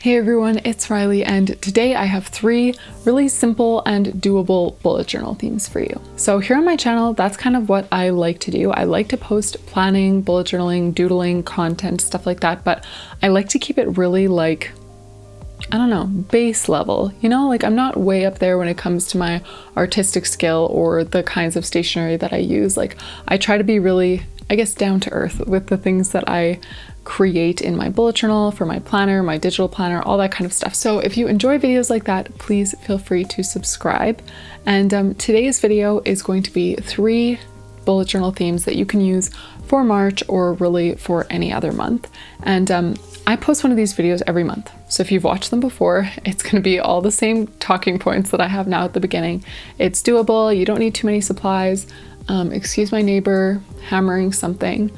Hey everyone, it's Riley, and today I have 3 really simple and doable bullet journal themes for you. So here on my channel, that's kind of what I like to do. I like to post planning, bullet journaling, doodling, content, stuff like that, but I like to keep it really like, I don't know, base level, you know, like I'm not way up there when it comes to my artistic skill or the kinds of stationery that I use. Like I try to be really, I guess, down to earth with the things that I create in my bullet journal, for my planner, my digital planner, all that kind of stuff. So if you enjoy videos like that, please feel free to subscribe. And today's video is going to be 3 bullet journal themes that you can use for March or really for any other month. And I post one of these videos every month. So if you've watched them before, it's going to be all the same talking points that I have now at the beginning. It's doable. You don't need too many supplies. Excuse my neighbor hammering something.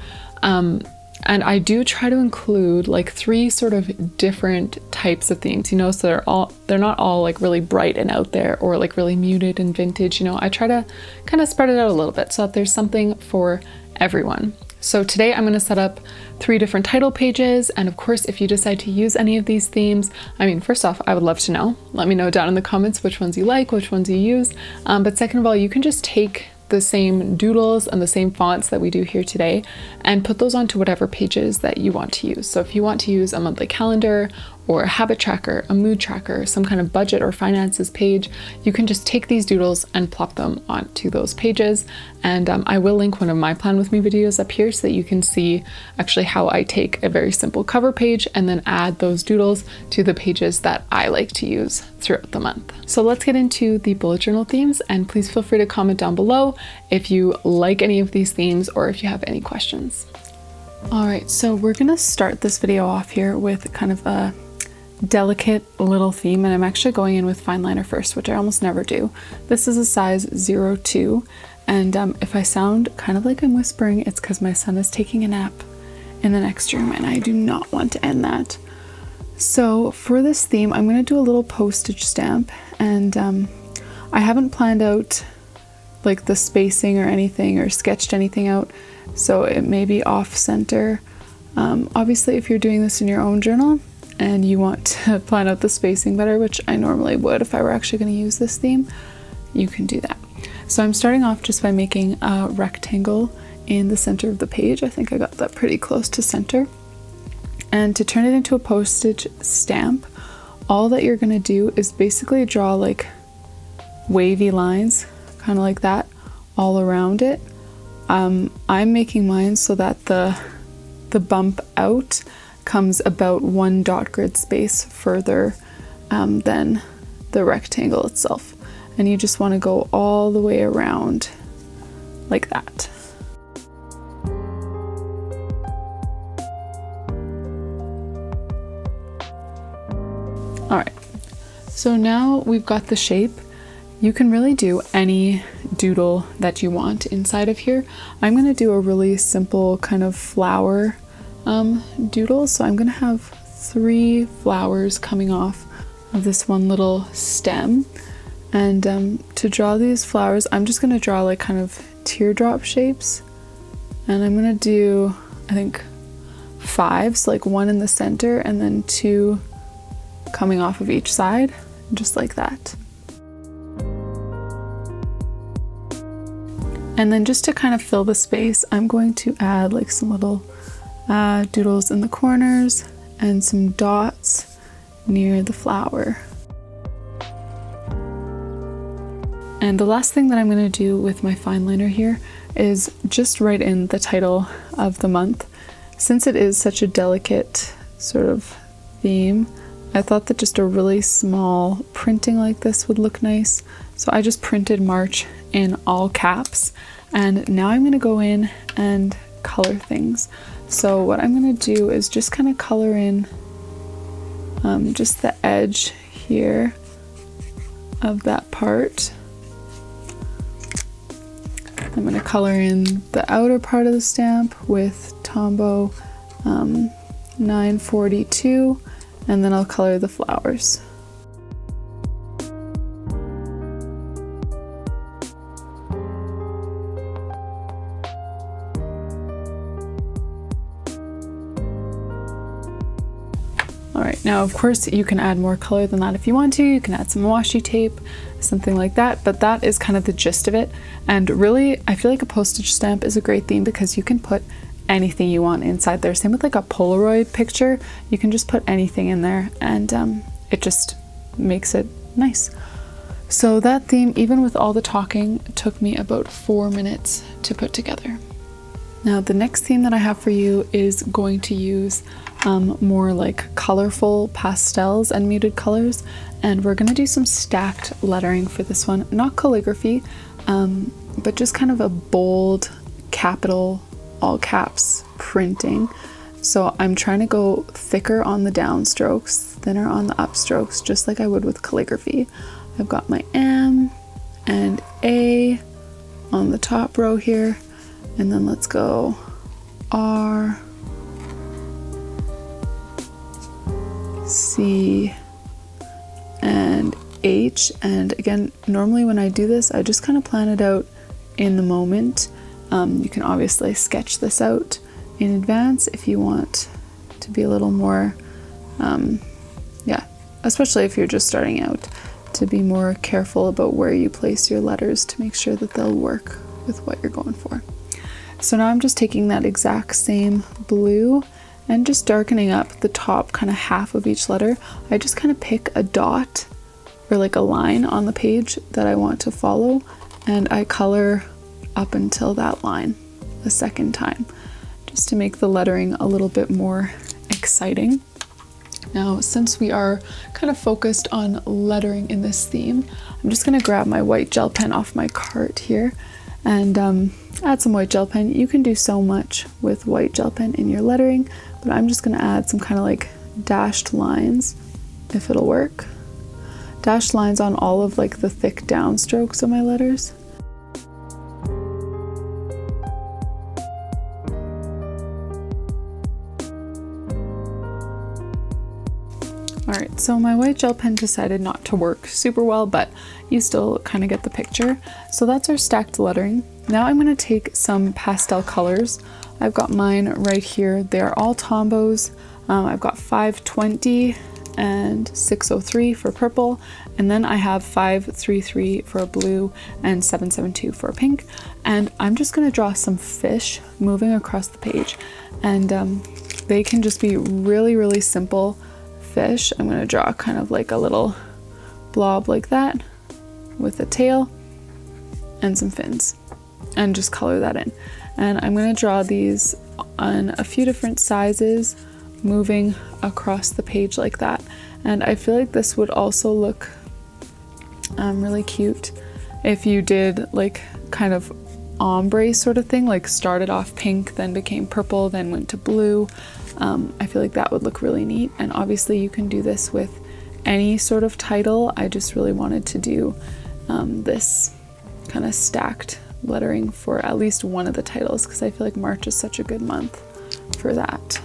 And I do try to include like 3 sort of different types of themes, you know, so they're not all like really bright and out there or like really muted and vintage, you know. I try to kind of spread it out a little bit so that there's something for everyone. So today I'm going to set up 3 different title pages, and of course if you decide to use any of these themes, I mean, first off, I would love to know. Let me know down in the comments which ones you like, which ones you use, but second of all, you can just take the same doodles and the same fonts that we do here today and put those onto whatever pages that you want to use. So if you want to use a monthly calendar or a habit tracker, a mood tracker, some kind of budget or finances page, you can just take these doodles and plop them onto those pages. And I will link one of my Plan With Me videos up here so that you can see actually how I take a very simple cover page and then add those doodles to the pages that I like to use throughout the month. So let's get into the bullet journal themes, and please feel free to comment down below if you like any of these themes or if you have any questions. All right, so we're gonna start this video off here with kind of a delicate little theme, and I'm actually going in with fine liner first, which I almost never do. This is a size 02, and if I sound kind of like I'm whispering, it's because my son is taking a nap in the next room and I do not want to end that. So for this theme, I'm going to do a little postage stamp, and I haven't planned out like the spacing or anything or sketched anything out, so it may be off center. Obviously if you're doing this in your own journal and you want to plan out the spacing better, which I normally would if I were actually going to use this theme, you can do that. So I'm starting off just by making a rectangle in the center of the page. I think I got that pretty close to center. And to turn it into a postage stamp, all that you're going to do is basically draw like wavy lines, kind of like that, all around it. I'm making mine so that the bump out comes about 1 dot grid space further than the rectangle itself. And you just want to go all the way around like that. All right, so now we've got the shape. You can really do any doodle that you want inside of here. I'm going to do a really simple kind of flower doodle. So I'm going to have 3 flowers coming off of this one little stem. And to draw these flowers, I'm just going to draw like kind of teardrop shapes. And I'm going to do, I think, 5, so like 1 in the center and then 2 coming off of each side, just like that. And then just to kind of fill the space, I'm going to add like some little doodles in the corners and some dots near the flower. And the last thing that I'm going to do with my fine liner here is just write in the title of the month. Since it is such a delicate sort of theme, I thought that just a really small printing like this would look nice. So I just printed March in all caps, and now I'm going to go in and color things. So what I'm going to do is just kind of color in just the edge here of that part. I'm going to color in the outer part of the stamp with Tombow 942, and then I'll color the flowers. Now, of course, you can add more color than that if you want to. You can add some washi tape, something like that, but that is kind of the gist of it. And really, I feel like a postage stamp is a great theme because you can put anything you want inside there. Same with like a Polaroid picture. You can just put anything in there and it just makes it nice. So that theme, even with all the talking, took me about 4 minutes to put together. Now, the next theme that I have for you is going to use more like colorful pastels and muted colors, and we're gonna do some stacked lettering for this one. Not calligraphy, but just kind of a bold, capital, all caps printing. So I'm trying to go thicker on the downstrokes, thinner on the upstrokes, just like I would with calligraphy. I've got my M and A on the top row here, and then let's go R, C, and H. And again, normally when I do this, I just kind of plan it out in the moment. You can obviously sketch this out in advance if you want to be a little more, yeah, especially if you're just starting out, to be more careful about where you place your letters to make sure that they'll work with what you're going for. So now I'm just taking that exact same blue and just darkening up the top kind of half of each letter. I just kind of pick a dot or like a line on the page that I want to follow, and I color up until that line a second time, just to make the lettering a little bit more exciting. Now, since we are kind of focused on lettering in this theme, I'm just gonna grab my white gel pen off my cart here and add some white gel pen. You can do so much with white gel pen in your lettering, but I'm just gonna add some kind of like dashed lines, if it'll work. Dashed lines on all of like the thick downstrokes of my letters. Alright, so my white gel pen decided not to work super well, but you still kind of get the picture. So that's our stacked lettering. Now I'm going to take some pastel colors. I've got mine right here. They're all Tombos. I've got 520 and 603 for purple, and then I have 533 for a blue and 772 for a pink. And I'm just going to draw some fish moving across the page, and they can just be really, really simple fish. I'm going to draw kind of like a little blob like that with a tail and some fins, and just color that in. And I'm going to draw these on a few different sizes moving across the page like that. And I feel like this would also look really cute if you did like kind of ombre sort of thing, like started off pink, then became purple, then went to blue. I feel like that would look really neat. And obviously you can do this with any sort of title. I just really wanted to do this kind of stacked lettering for at least one of the titles, because I feel like March is such a good month for that.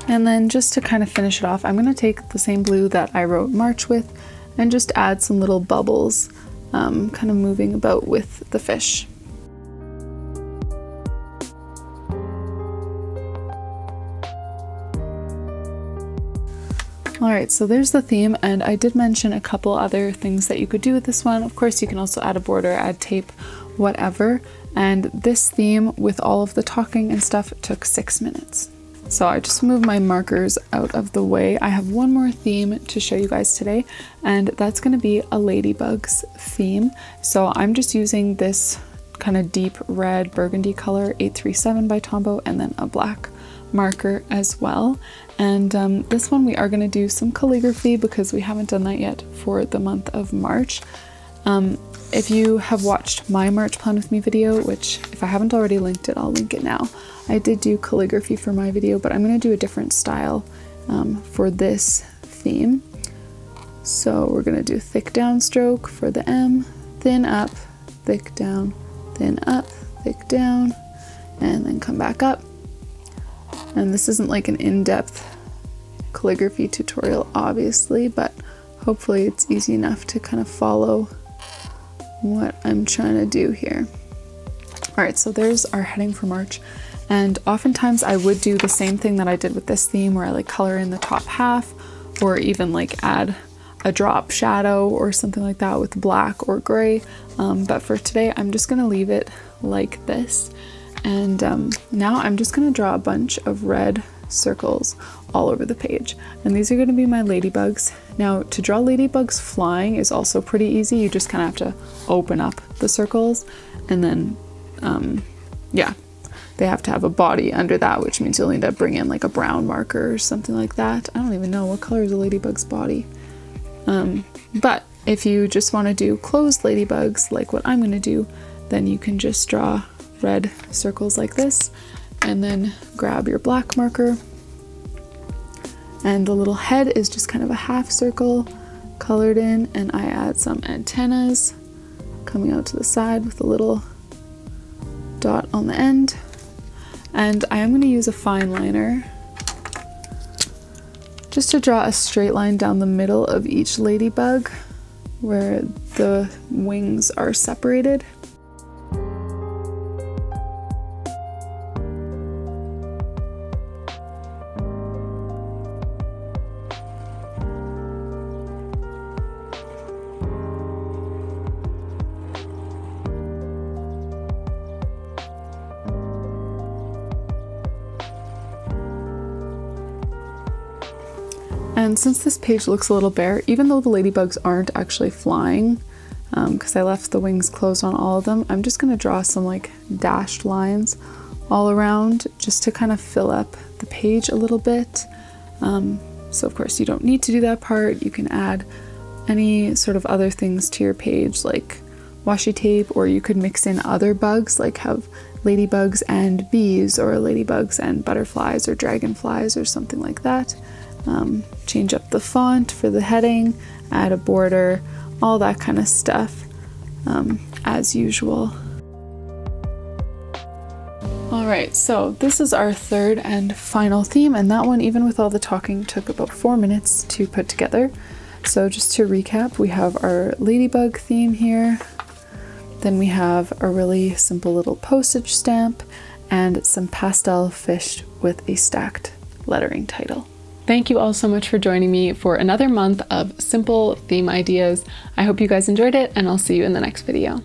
And then just to kind of finish it off, I'm going to take the same blue that I wrote March with and just add some little bubbles, kind of moving about with the fish. Alright, so there's the theme, and I did mention a couple other things that you could do with this one. Of course, you can also add a border, add tape, whatever. And this theme with all of the talking and stuff took 6 minutes. So I just moved my markers out of the way. I have one more theme to show you guys today, and that's going to be a Ladybugs theme. So I'm just using this kind of deep red burgundy color, 837 by Tombow, and then a black marker as well. And this one we are going to do some calligraphy because we haven't done that yet for the month of March. If you have watched my March Plan With Me video, which if I haven't already linked it, I'll link it now. I did do calligraphy for my video, but I'm going to do a different style for this theme. So we're going to do thick downstroke for the M, thin up, thick down, thin up, thick down, and then come back up. And this isn't like an in-depth calligraphy tutorial, obviously, but hopefully it's easy enough to kind of follow what I'm trying to do here. All right, so there's our heading for March. And oftentimes I would do the same thing that I did with this theme, where I like color in the top half, or even like add a drop shadow or something like that with black or gray. But for today, I'm just gonna leave it like this. And now I'm just gonna draw a bunch of red circles all over the page. And these are gonna be my ladybugs. Now, to draw ladybugs flying is also pretty easy. You just kind of have to open up the circles, and then, yeah, they have to have a body under that, which means you'll need to bring in like a brown marker or something like that. I don't even know what color is a ladybug's body. But if you just want to do closed ladybugs like what I'm going to do, then you can just draw red circles like this, and then grab your black marker. And the little head is just kind of a half circle colored in, and I add some antennas coming out to the side with a little dot on the end. And I am going to use a fine liner just to draw a straight line down the middle of each ladybug where the wings are separated. And since this page looks a little bare, even though the ladybugs aren't actually flying, because I left the wings closed on all of them, I'm just going to draw some like dashed lines all around just to kind of fill up the page a little bit. So of course you don't need to do that part. You can add any sort of other things to your page like washi tape, or you could mix in other bugs, like have ladybugs and bees, or ladybugs and butterflies or dragonflies or something like that. Change up the font for the heading, add a border, all that kind of stuff, as usual. Alright, so this is our third and final theme, and that one, even with all the talking, took about 4 minutes to put together. So just to recap, we have our ladybug theme here, then we have a really simple little postage stamp, and some pastel fish with a stacked lettering title. Thank you all so much for joining me for another month of simple theme ideas. I hope you guys enjoyed it, and I'll see you in the next video.